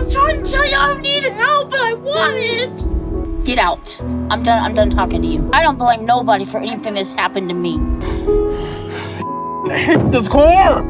I'm trying to tell you I need help and I want it. Get out. I'm done talking to you. I don't blame nobody for anything that's happened to me. I hate this car!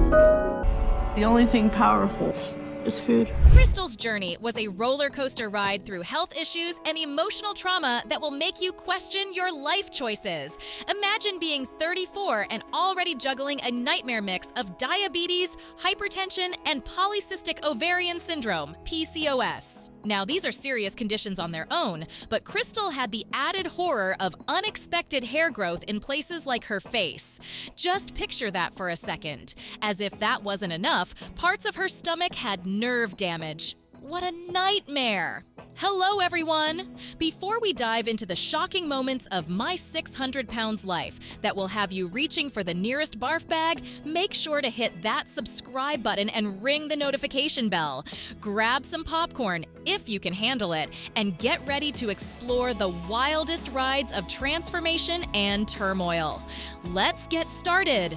The only thing powerful is food. Crystal's journey was a roller coaster ride through health issues and emotional trauma that will make you question your life choices. Imagine being 34 and already juggling a nightmare mix of diabetes, hypertension, and polycystic ovarian syndrome, PCOS. Now, these are serious conditions on their own, but Crystal had the added horror of unexpected hair growth in places like her face. Just picture that for a second. As if that wasn't enough, parts of her stomach had nerve damage. What a nightmare! Hello, everyone! Before we dive into the shocking moments of my 600 pounds life that will have you reaching for the nearest barf bag, make sure to hit that subscribe button and ring the notification bell. Grab some popcorn, if you can handle it, and get ready to explore the wildest rides of transformation and turmoil. Let's get started.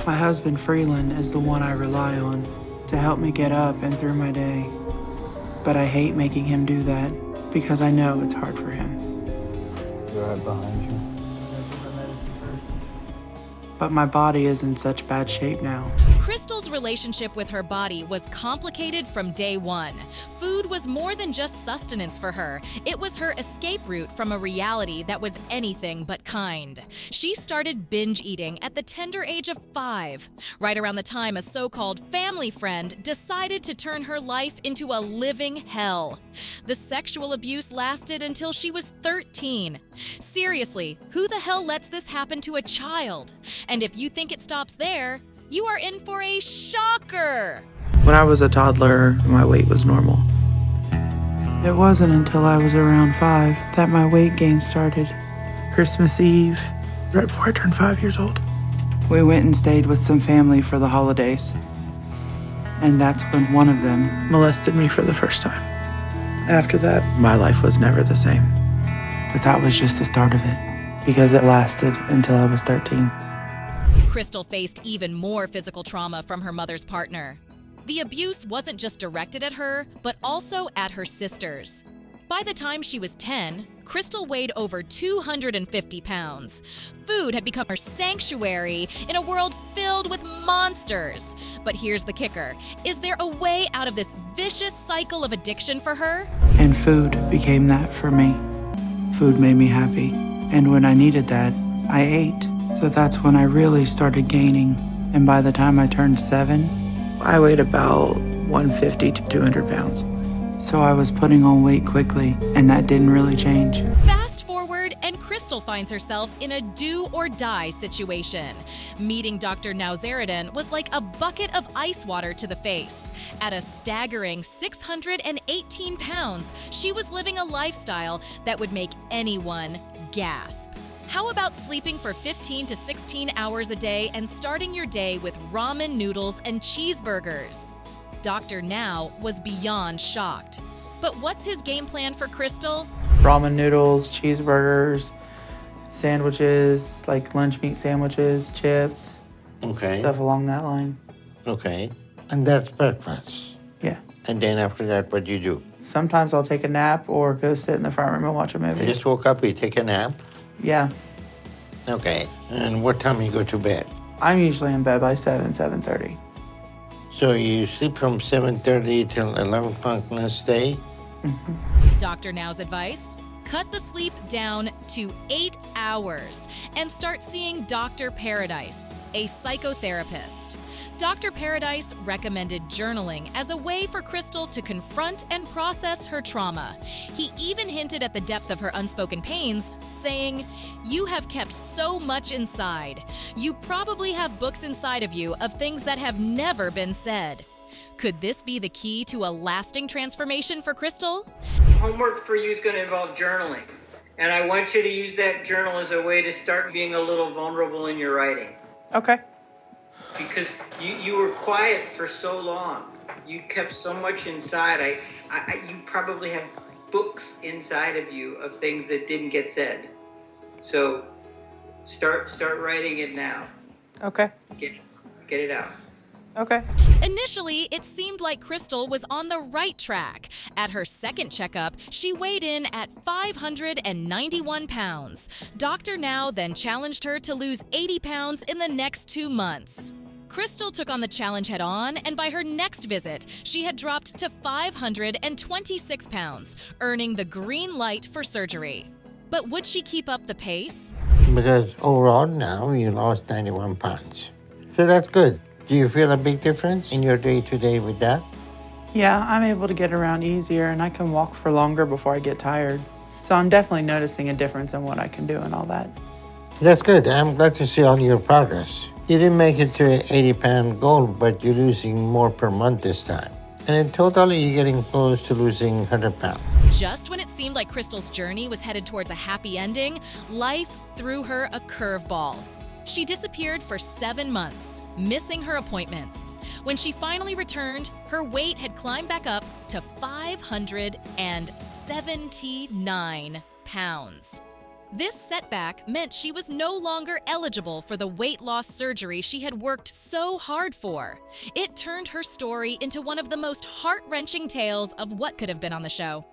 My husband Freeland is the one I rely on to help me get up and through my day. But I hate making him do that because I know it's hard for him. Right behind you. But my body is in such bad shape now. Crystal's relationship with her body was complicated from day one. Food was more than just sustenance for her. It was her escape route from a reality that was anything but kind. She started binge eating at the tender age of 5, right around the time a so-called family friend decided to turn her life into a living hell. The sexual abuse lasted until she was 13. Seriously, who the hell lets this happen to a child? And if you think it stops there, you are in for a shocker! When I was a toddler, my weight was normal. It wasn't until I was around 5 that my weight gain started. Christmas Eve, right before I turned 5 years old. We went and stayed with some family for the holidays. And that's when one of them molested me for the first time. After that, my life was never the same. But that was just the start of it, because it lasted until I was 13. Crystal faced even more physical trauma from her mother's partner. The abuse wasn't just directed at her, but also at her sisters. By the time she was 10, Crystal weighed over 250 pounds. Food had become her sanctuary in a world filled with monsters. But here's the kicker. Is there a way out of this vicious cycle of addiction for her? And food became that for me. Food made me happy. And when I needed that, I ate. So that's when I really started gaining. And by the time I turned 7, I weighed about 150 to 200 pounds. So I was putting on weight quickly, and that didn't really change. Fast forward, and Crystal finds herself in a do-or-die situation. Meeting Dr. Nowzaradan was like a bucket of ice water to the face. At a staggering 618 pounds, she was living a lifestyle that would make anyone gasp. How about sleeping for 15 to 16 hours a day and starting your day with ramen noodles and cheeseburgers? Dr. Now was beyond shocked. But what's his game plan for Crystal? Ramen noodles, cheeseburgers, sandwiches, like lunch meat sandwiches, chips, Okay. stuff along that line. Okay. And that's breakfast. Yeah. And then after that, what do you do? Sometimes I'll take a nap or go sit in the front room and watch a You movie. just woke up, you take a nap? Yeah. Okay. And what time you go to bed? I'm usually in bed by 7:30. So you sleep from 7:30 till 11 o'clock next day? Dr. Now's advice? Cut the sleep down to 8 hours and start seeing Dr. Paradise, a psychotherapist. Dr. Paradise recommended journaling as a way for Crystal to confront and process her trauma. He even hinted at the depth of her unspoken pains, saying, "You have kept so much inside. You probably have books inside of you of things that have never been said." Could this be the key to a lasting transformation for Crystal? Homework for you is going to involve journaling. And I want you to use that journal as a way to start being a little vulnerable in your writing. Okay. Because you were quiet for so long. You kept so much inside. You probably have books inside of you of things that didn't get said. So start writing it now. Okay. Get it out. Okay. Initially, it seemed like Crystal was on the right track. At her second checkup, she weighed in at 591 pounds. Dr. Now then challenged her to lose 80 pounds in the next 2 months. Crystal took on the challenge head-on, and by her next visit, she had dropped to 526 pounds, earning the green light for surgery. But would she keep up the pace? Because overall now you lost 91 pounds. So that's good. Do you feel a big difference in your day-to-day with that? Yeah, I'm able to get around easier and I can walk for longer before I get tired. So I'm definitely noticing a difference in what I can do and all that. That's good. I'm glad to see all your progress. You didn't make it to an 80-pound goal, but you're losing more per month this time. And in total, you're getting close to losing 100 pounds. Just when it seemed like Crystal's journey was headed towards a happy ending, life threw her a curveball. She disappeared for 7 months, missing her appointments. When she finally returned, her weight had climbed back up to 579 pounds. This setback meant she was no longer eligible for the weight loss surgery she had worked so hard for. It turned her story into one of the most heart-wrenching tales of what could have been on the show.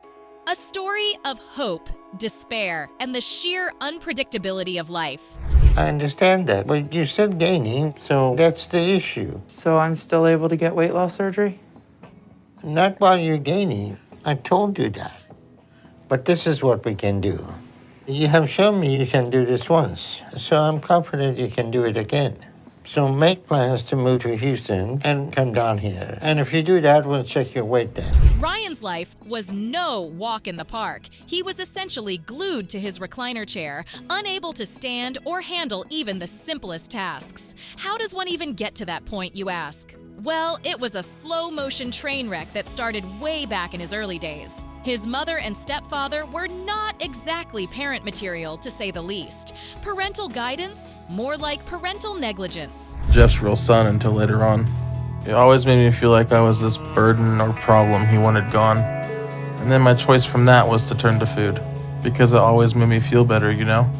A story of hope, despair, and the sheer unpredictability of life. I understand that, but you said gaining, so that's the issue. So I'm still able to get weight loss surgery? Not while you're gaining. I told you that. But this is what we can do. You have shown me you can do this once, so I'm confident you can do it again. So make plans to move to Houston and come down here. And if you do that, we'll check your weight then. Ryan's life was no walk in the park. He was essentially glued to his recliner chair, unable to stand or handle even the simplest tasks. How does one even get to that point, you ask? Well, it was a slow-motion train wreck that started way back in his early days. His mother and stepfather were not exactly parent material, to say the least. Parental guidance? More like parental negligence. Jeff's real son until later on. It always made me feel like I was this burden or problem he wanted gone. And then my choice from that was to turn to food, because it always made me feel better, you know?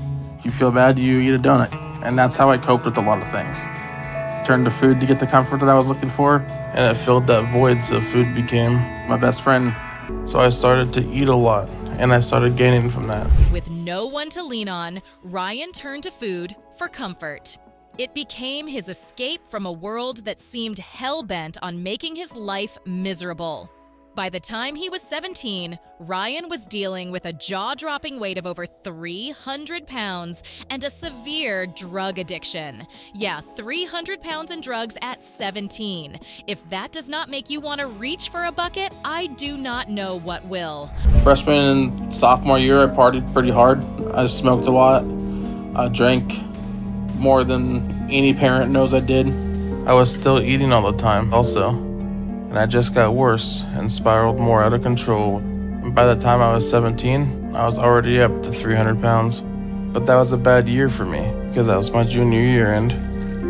You feel bad, you eat a donut. And that's how I coped with a lot of things. Turned to food to get the comfort that I was looking for, and it filled that void, so food became my best friend. So I started to eat a lot, and I started gaining from that. With no one to lean on, Ryan turned to food for comfort. It became his escape from a world that seemed hell-bent on making his life miserable. By the time he was 17, Ryan was dealing with a jaw-dropping weight of over 300 pounds and a severe drug addiction. Yeah, 300 pounds in drugs at 17. If that does not make you want to reach for a bucket, I do not know what will. Freshman and sophomore year, I partied pretty hard. I smoked a lot. I drank more than any parent knows I did. I was still eating all the time also. And I just got worse and spiraled more out of control. And by the time I was 17, I was already up to 300 pounds. But that was a bad year for me because that was my junior year and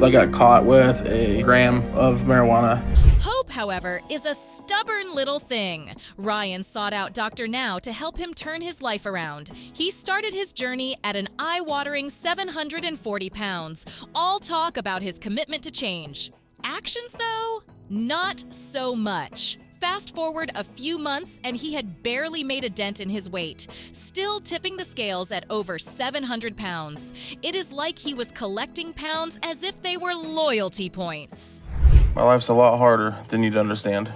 I got caught with a gram of marijuana. Hope, however, is a stubborn little thing. Ryan sought out Dr. Now to help him turn his life around. He started his journey at an eye-watering 740 pounds. All talk about his commitment to change. Actions, though? Not so much. Fast forward a few months and he had barely made a dent in his weight, still tipping the scales at over 700 pounds. It is like he was collecting pounds as if they were loyalty points. My life's a lot harder than you'd understand.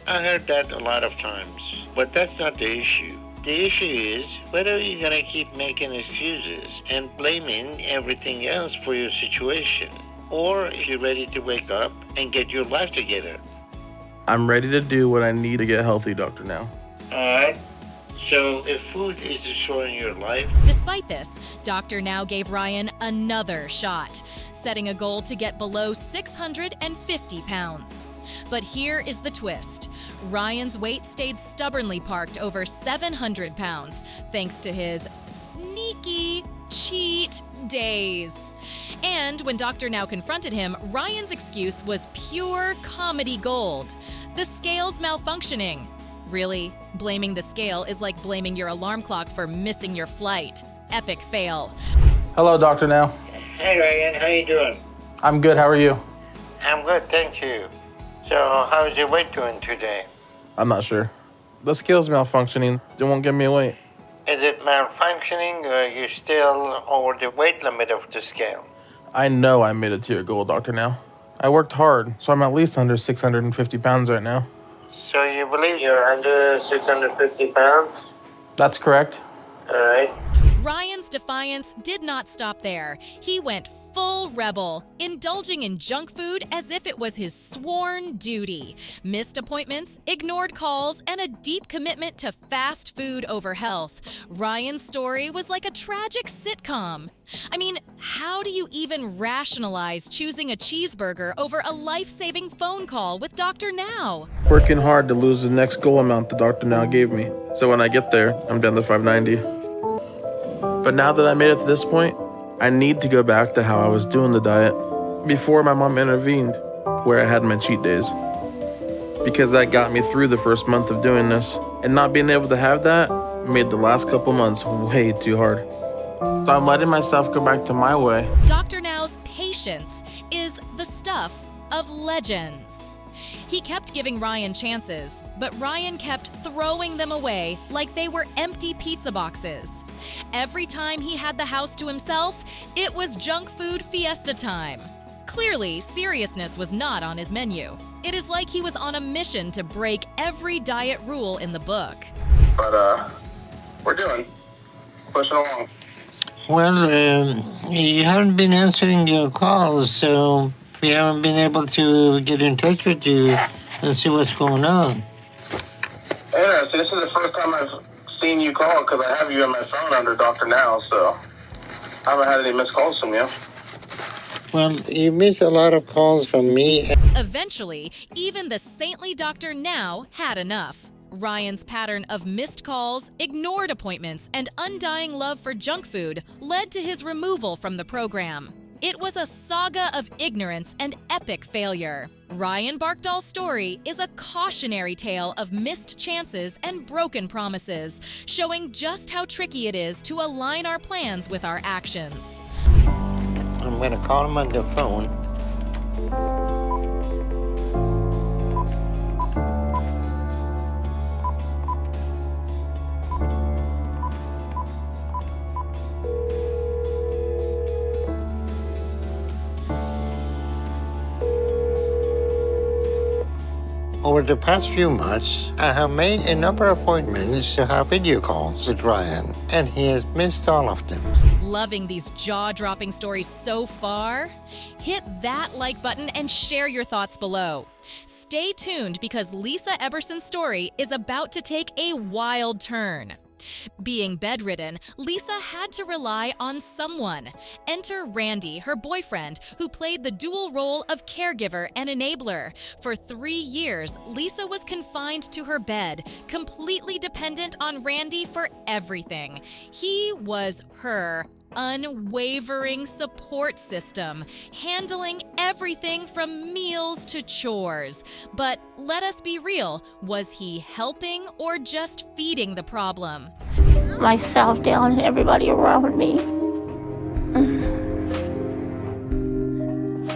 I heard that a lot of times, but that's not the issue. The issue is whether you're gonna keep making excuses and blaming everything else for your situation, or if you're ready to wake up and get your life together. I'm ready to do what I need to get healthy, Dr. Now. Alright, so if food is destroying your life... Despite this, Dr. Now gave Ryan another shot, setting a goal to get below 650 pounds. But here is the twist. Ryan's weight stayed stubbornly parked over 700 pounds, thanks to his sneaky cheat days. And when Dr. Now confronted him, Ryan's excuse was pure comedy gold. The scale's malfunctioning. Really, blaming the scale is like blaming your alarm clock for missing your flight. Epic fail. Hello, Dr. Now. Hey Ryan, how you doing? I'm good, how are you? I'm good, thank you. So, how's your weight doing today? I'm not sure. The scale's malfunctioning. It won't give me a weight. Is it malfunctioning or are you still over the weight limit of the scale? I know I made it to your goal, Dr. Now. I worked hard, so I'm at least under 650 pounds right now. So you believe you're under 650 pounds? That's correct. All right. Ryan's defiance did not stop there. He went full rebel, indulging in junk food as if it was his sworn duty. Missed appointments, ignored calls, and a deep commitment to fast food over health. Ryan's story was like a tragic sitcom. I mean, how do you even rationalize choosing a cheeseburger over a life-saving phone call with Dr. Now? Working hard to lose the next goal amount the Dr. Now gave me. So when I get there, I'm down to 590. But now that I made it to this point, I need to go back to how I was doing the diet before my mom intervened, where I had my cheat days. Because that got me through the first month of doing this, and not being able to have that made the last couple months way too hard. So I'm letting myself go back to my way. Dr. Now's patience is the stuff of legends. He kept giving Ryan chances, but Ryan kept throwing them away like they were empty pizza boxes. Every time he had the house to himself, it was junk food fiesta time. Clearly, seriousness was not on his menu. It is like he was on a mission to break every diet rule in the book. But, we're doing. Pushing along. Well, you haven't been answering your calls, so we haven't been able to get in touch with you and see what's going on. Interesting. This is the first time I've seen you call because I have you on my phone under Dr. Now, so I haven't had any missed calls from you. Well, you miss a lot of calls from me. Eventually, even the saintly Dr. Now had enough. Ryan's pattern of missed calls, ignored appointments, and undying love for junk food led to his removal from the program. It was a saga of ignorance and epic failure. Ryan Barkdoll's story is a cautionary tale of missed chances and broken promises, showing just how tricky it is to align our plans with our actions. I'm going to call him on the phone. Over the past few months, I have made a number of appointments to have video calls with Ryan, and he has missed all of them. Loving these jaw-dropping stories so far? Hit that like button and share your thoughts below. Stay tuned because Lisa Everson's story is about to take a wild turn. Being bedridden, Lisa had to rely on someone. Enter Randy, her boyfriend, who played the dual role of caregiver and enabler. For 3 years, Lisa was confined to her bed, completely dependent on Randy for everything. He was her unwavering support system, handling everything from meals to chores. But let us be real, was he helping or just feeding the problem? Myself down and everybody around me.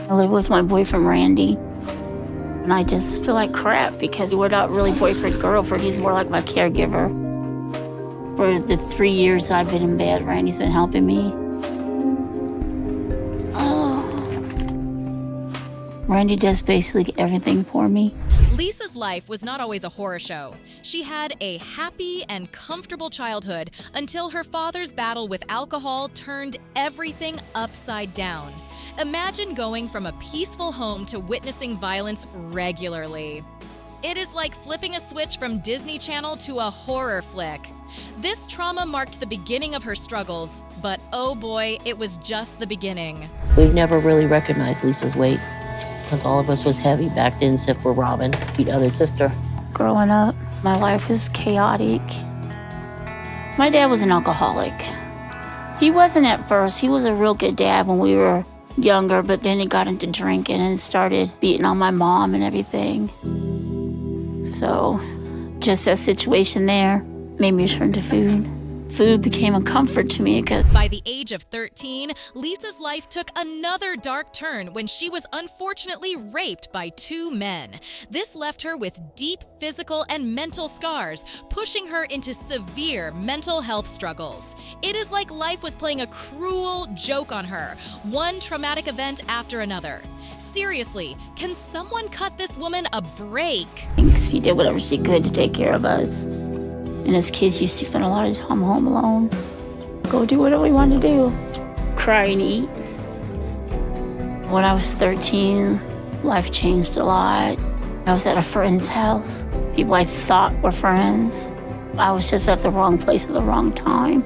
I live with my boyfriend Randy, and I just feel like crap because we're not really boyfriend-girlfriend. He's more like my caregiver. For the 3 years that I've been in bed, Randy's been helping me. Randy does basically everything for me. Lisa's life was not always a horror show. She had a happy and comfortable childhood until her father's battle with alcohol turned everything upside down. Imagine going from a peaceful home to witnessing violence regularly. It is like flipping a switch from Disney Channel to a horror flick. This trauma marked the beginning of her struggles, but oh boy, it was just the beginning. We've never really recognized Lisa's weight because all of us was heavy back then except for Robin, the other sister. Growing up, my life was chaotic. My dad was an alcoholic. He wasn't at first. He was a real good dad when we were younger, but then he got into drinking and started beating on my mom and everything. So just that situation there made me turn to food. Food became a comfort to me because By the age of 13, Lisa's life took another dark turn when she was unfortunately raped by 2 men. This left her with deep physical and mental scars, pushing her into severe mental health struggles. It is like life was playing a cruel joke on her, one traumatic event after another. Seriously, can someone cut this woman a break? she did whatever she could to take care of us. And as kids, used to spend a lot of time home alone. Go do whatever we wanted to do. Cry and eat. When I was 13, life changed a lot. I was at a friend's house. People I thought were friends. I was just at the wrong place at the wrong time.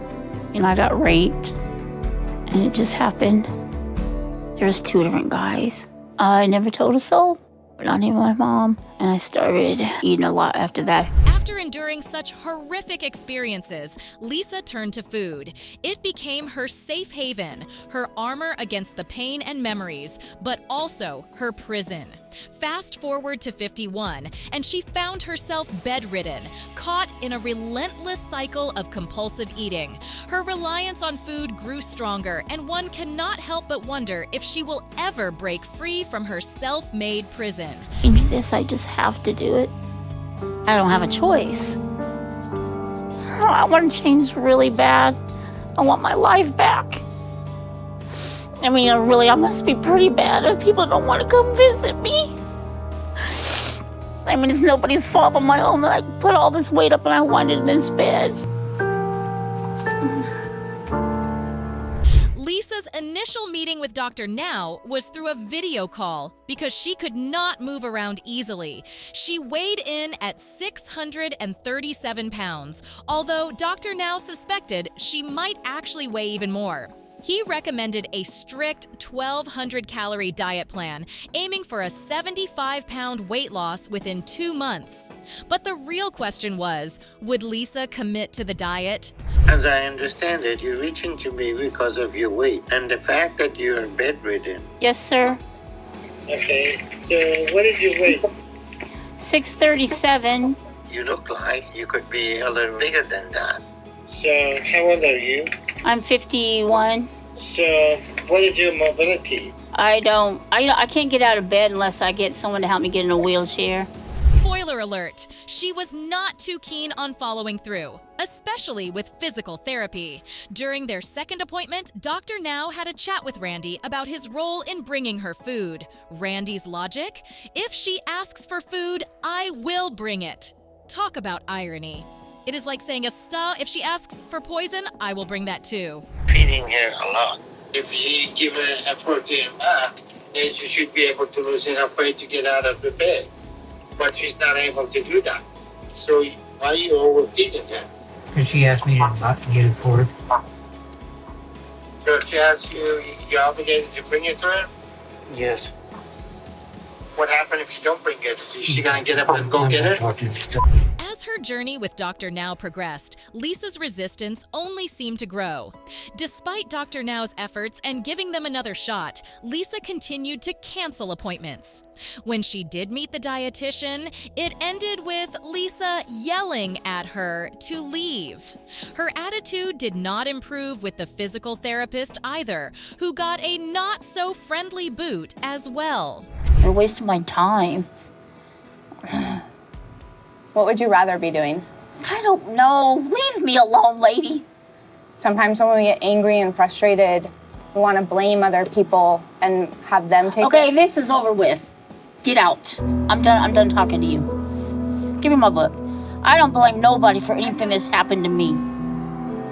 And I got raped. And it just happened. There's 2 different guys. I never told a soul, not even my mom. And I started eating a lot after that. After enduring such horrific experiences, Lisa turned to food. It became her safe haven, her armor against the pain and memories, but also her prison. Fast forward to 51, and she found herself bedridden, caught in a relentless cycle of compulsive eating. Her reliance on food grew stronger, and one cannot help but wonder if she will ever break free from her self-made prison. Change this, I just have to do it. I don't have a choice. I want to change really bad. I want my life back. I mean, I must be pretty bad if people don't want to come visit me. I mean, it's nobody's fault but my own that I put all this weight up and I wanted this bed. Lisa's initial meeting with Dr. Now was through a video call because she could not move around easily. She weighed in at 637 pounds, although Dr. Now suspected she might actually weigh even more. He recommended a strict 1,200-calorie diet plan, aiming for a 75-pound weight loss within 2 months. But the real question was, would Lisa commit to the diet? As I understand it, you're reaching to me because of your weight and the fact that you're bedridden. Yes, sir. Okay, so what is your weight? 637. You look like you could be a little bigger than that. So how old are you? I'm 51. So what is your mobility? I can't get out of bed unless I get someone to help me get in a wheelchair. Spoiler alert, she was not too keen on following through, especially with physical therapy. During their second appointment, Dr. Now had a chat with Randy about his role in bringing her food. Randy's logic? If she asks for food, I will bring it. Talk about irony. It is like saying if she asks for poison, I will bring that too. Feeding her a lot. If you give her a protein bath, then she should be able to lose enough weight to get out of the bed. But she's not able to do that. So why are you overfeeding her? Because she asked me not to get it for her. So if she asks you, you're obligated to bring it to her? Yes. What happens if you don't bring it? Is she going to get up and go get it? As her journey with Dr. Now progressed, Lisa's resistance only seemed to grow. Despite Dr. Now's efforts and giving them another shot, Lisa continued to cancel appointments. When she did meet the dietitian, it ended with Lisa yelling at her to leave. Her attitude did not improve with the physical therapist either, who got a not-so-friendly boot as well. You're wasting my time. What would you rather be doing? I don't know. Leave me alone, lady. Sometimes when we get angry and frustrated, we want to blame other people and have them take Okay, it. this is over with. Get out. I'm done talking to you. Give me my book. I don't blame nobody for anything that's happened to me.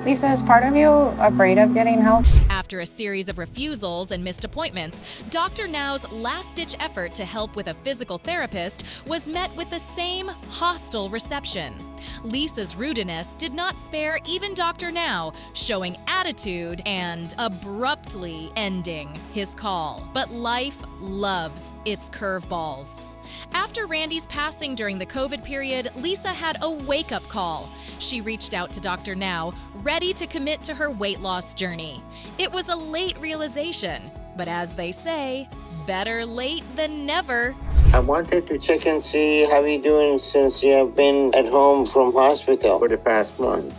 Lisa, is part of you afraid of getting help? After a series of refusals and missed appointments, Dr. Now's last-ditch effort to help with a physical therapist was met with the same hostile reception. Lisa's rudeness did not spare even Dr. Now, showing attitude and abruptly ending his call. But life loves its curveballs. After Randy's passing during the COVID period, Lisa had a wake-up call. She reached out to Dr. Now, ready to commit to her weight loss journey. It was a late realization, but as they say, better late than never. I wanted to check and see how you're doing since you have been at home from hospital for the past month.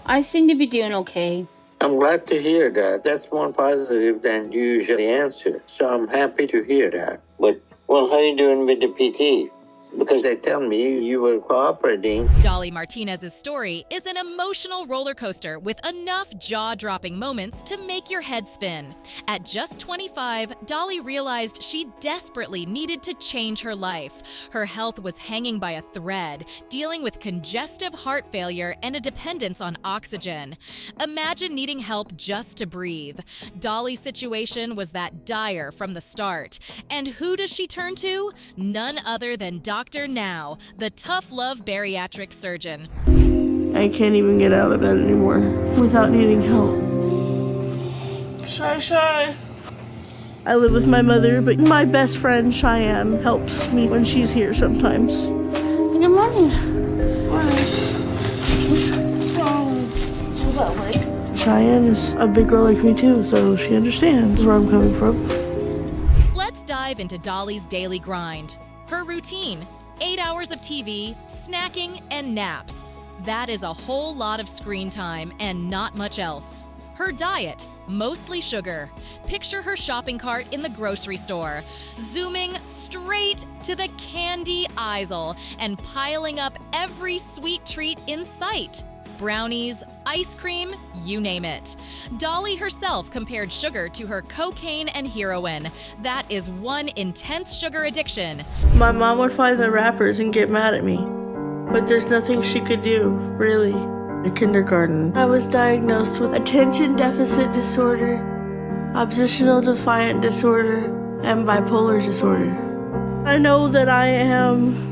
I seem to be doing okay. I'm glad to hear that. That's more positive than you usually answer. So I'm happy to hear that. But, well, how are you doing with the PT? Because they tell me you were cooperating. Dolly Martinez's story is an emotional roller coaster with enough jaw-dropping moments to make your head spin. At just 25, Dolly realized she desperately needed to change her life. Her health was hanging by a thread, dealing with congestive heart failure and a dependence on oxygen. Imagine needing help just to breathe. Dolly's situation was that dire from the start. And who does she turn to? None other than Dr. Now, the tough love bariatric surgeon. I can't even get out of bed anymore without needing help. Shy. I live with my mother, but my best friend Cheyenne helps me when she's here sometimes. Good morning. Cheyenne is a big girl like me too, so she understands where I'm coming from. Let's dive into Dolly's daily grind. Her routine: 8 hours of TV, snacking, and naps. That is a whole lot of screen time and not much else. Her diet: mostly sugar. Picture her shopping cart in the grocery store, zooming straight to the candy aisle and piling up every sweet treat in sight. Brownies, ice cream, you name it. Dolly herself compared sugar to her cocaine and heroin. That is one intense sugar addiction. My mom would find the wrappers and get mad at me, but there's nothing she could do, really. In kindergarten, I was diagnosed with attention deficit disorder, oppositional defiant disorder, and bipolar disorder. I know that I am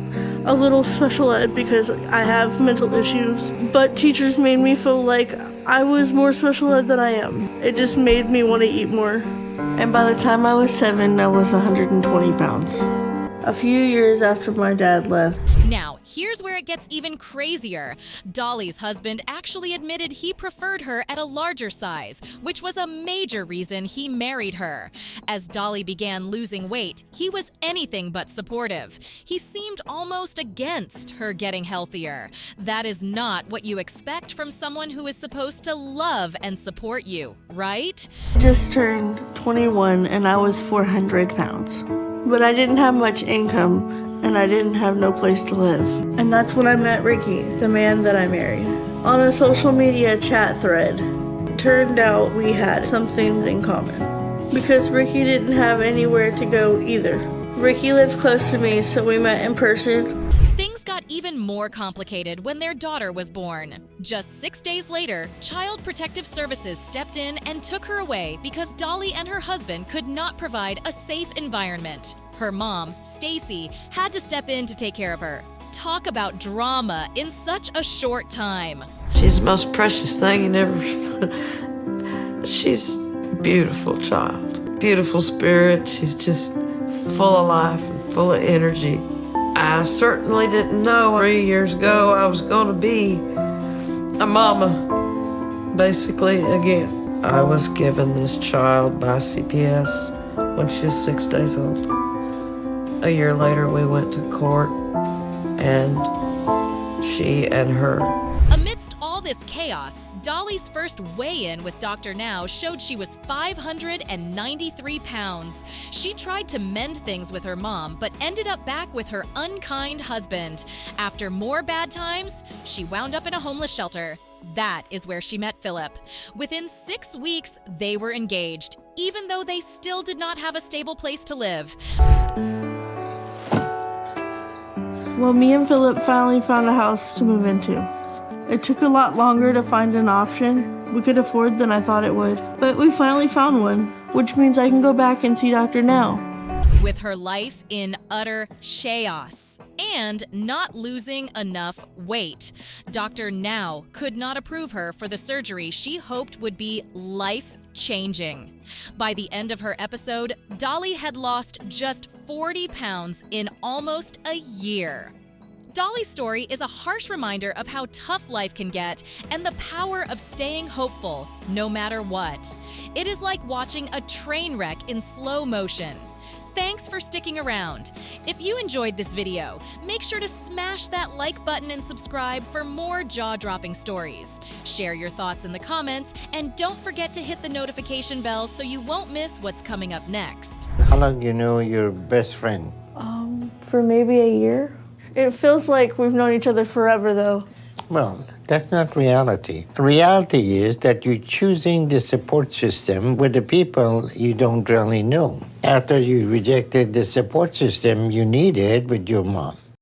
a little special ed because I have mental issues, but teachers made me feel like I was more special ed than I am. It just made me want to eat more. And by the time I was 7, I was 120 pounds. A few years after my dad left. Now, here's where it gets even crazier. Dolly's husband actually admitted he preferred her at a larger size, which was a major reason he married her. As Dolly began losing weight, he was anything but supportive. He seemed almost against her getting healthier. That is not what you expect from someone who is supposed to love and support you, right? Just turned 21 and I was 400 pounds. But I didn't have much income and I didn't have no place to live. And that's when I met Ricky, the man that I married, on a social media chat thread. Turned out we had something in common because Ricky didn't have anywhere to go either. Ricky lived close to me, so we met in person. Things got even more complicated when their daughter was born. Just 6 days later, Child Protective Services stepped in and took her away because Dolly and her husband could not provide a safe environment. Her mom, Stacy, had to step in to take care of her. Talk about drama in such a short time. She's the most precious thing you never... She's a beautiful child, beautiful spirit. She's just full of life and full of energy. I certainly didn't know 3 years ago I was going to be a mama, basically, again. I was given this child by CPS when she was 6 days old. A year later, we went to court, and she and her. Amidst all this chaos, Dolly's first weigh-in with Dr. Now showed she was 593 pounds. She tried to mend things with her mom, but ended up back with her unkind husband. After more bad times, she wound up in a homeless shelter. That is where she met Philip. Within 6 weeks, they were engaged, even though they still did not have a stable place to live. Well, me and Philip finally found a house to move into. It took a lot longer to find an option we could afford than I thought it would. But we finally found one, which means I can go back and see Dr. Now. With her life in utter chaos and not losing enough weight, Dr. Now could not approve her for the surgery she hoped would be life-changing. By the end of her episode, Dolly had lost just 40 pounds in almost a year. Dolly's story is a harsh reminder of how tough life can get and the power of staying hopeful no matter what. It is like watching a train wreck in slow motion. Thanks for sticking around. If you enjoyed this video, make sure to smash that like button and subscribe for more jaw-dropping stories. Share your thoughts in the comments, and don't forget to hit the notification bell so you won't miss what's coming up next. How long you know your best friend? For maybe a year. It feels like we've known each other forever, though. Well, that's not reality. Reality is that you're choosing the support system with the people you don't really know. After you rejected the support system you needed with your mom.